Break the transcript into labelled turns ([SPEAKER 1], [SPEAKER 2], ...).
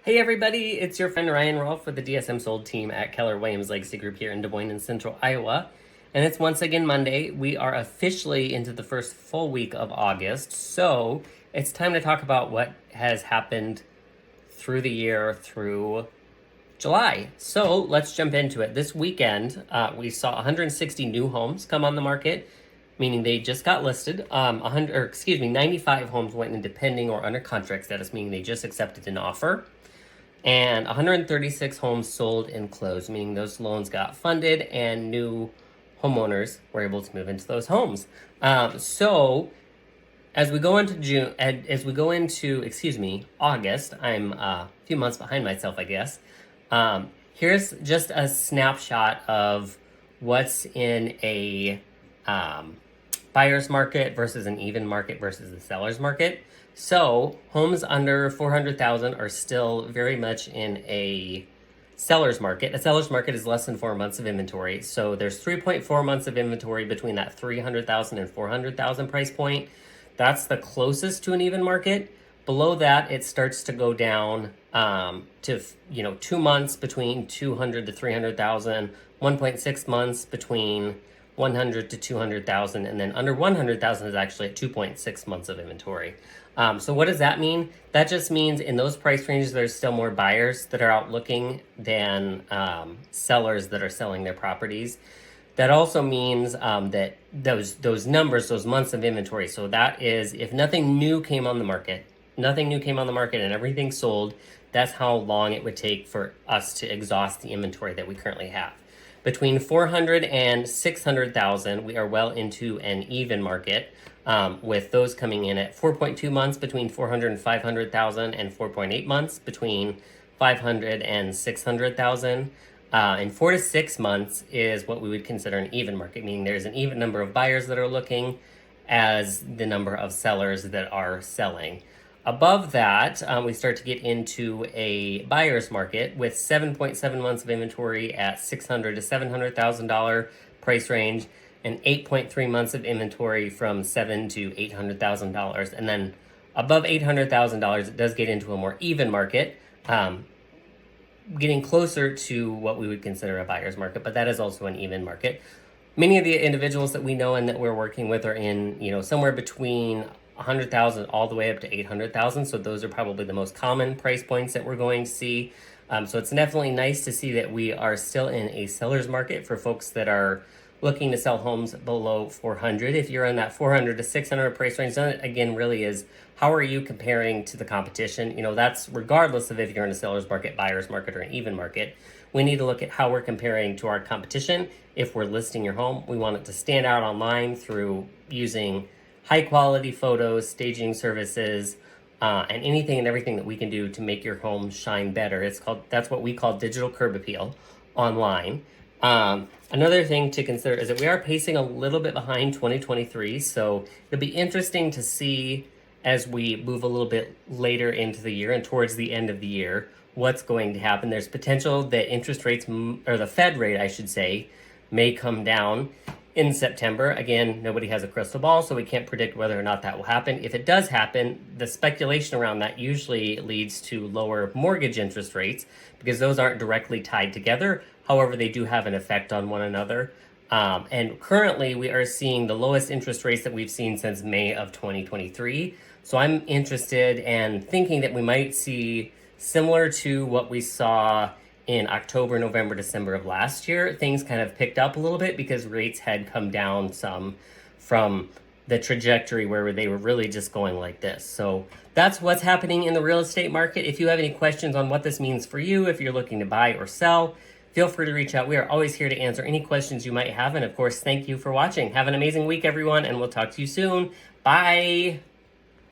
[SPEAKER 1] Hey everybody, it's your friend Ryan Rolfe with the Dsmsold team at Keller Williams Legacy Group here in Des Moines in central Iowa. And it's once again Monday. We are officially into the first full week of August, so it's time to talk about what has happened through the year through July. So let's jump into it. This weekend, we saw 160 new homes come on the market, meaning they just got listed. 95 homes went into pending or under contract status, meaning they just accepted an offer. And 136 homes sold and closed, meaning those loans got funded and new homeowners were able to move into those homes. So as we go into August, I'm a few months behind myself, I guess. Here's just a snapshot of what's in a buyer's market versus an even market versus the seller's market. So homes under 400,000 are still very much in a seller's market. A seller's market is less than 4 months of inventory. So there's 3.4 months of inventory between that 300,000 and 400,000 price point. That's the closest to an even market. Below that, it starts to go down to 2 months between 200 to 300,000, 1.6 months between 100 to 200,000, and then under 100,000 is actually at 2.6 months of inventory. So what does that mean? That just means in those price ranges, there's still more buyers that are out looking than sellers that are selling their properties. That also means that those numbers, those months of inventory, so that is if nothing new came on the market and everything sold, that's how long it would take for us to exhaust the inventory that we currently have. Between 400 and 600,000, we are well into an even market, with those coming in at 4.2 months between 400 and 500,000 and 4.8 months between 500 and 600,000. And 4 to 6 months is what we would consider an even market, meaning there's an even number of buyers that are looking as the number of sellers that are selling. Above that, we start to get into a buyer's market with 7.7 months of inventory at $600,000 to $700,000 price range, and 8.3 months of inventory from $700,000 to $800,000. And then above $800,000, it does get into a more even market, getting closer to what we would consider a buyer's market, but that is also an even market. Many of the individuals that we know and that we're working with are in, somewhere between 100,000 all the way up to 800,000. So those are probably the most common price points that we're going to see. So it's definitely nice to see that we are still in a seller's market for folks that are looking to sell homes below 400. If you're in that 400 to 600 price range, then it again really is how are you comparing to the competition? That's regardless of if you're in a seller's market, buyer's market, or an even market. We need to look at how we're comparing to our competition. If we're listing your home, we want it to stand out online through using high quality photos, staging services, and anything and everything that we can do to make your home shine better. That's what we call digital curb appeal online. Another thing to consider is that we are pacing a little bit behind 2023, so it'll be interesting to see as we move a little bit later into the year and towards the end of the year what's going to happen. There's potential that interest rates, or the Fed rate, I should say, may come down in September. Again, nobody has a crystal ball, so we can't predict whether or not that will happen. If it does happen, the speculation around that usually leads to lower mortgage interest rates because those aren't directly tied together. However, they do have an effect on one another. And currently, we are seeing the lowest interest rates that we've seen since May of 2023. So I'm interested and thinking that we might see similar to what we saw in October, November, December of last year. Things kind of picked up a little bit because rates had come down some from the trajectory where they were really just going like this. So that's what's happening in the real estate market. If you have any questions on what this means for you, if you're looking to buy or sell, feel free to reach out. We are always here to answer any questions you might have. And of course, thank you for watching. Have an amazing week, everyone, and we'll talk to you soon. Bye.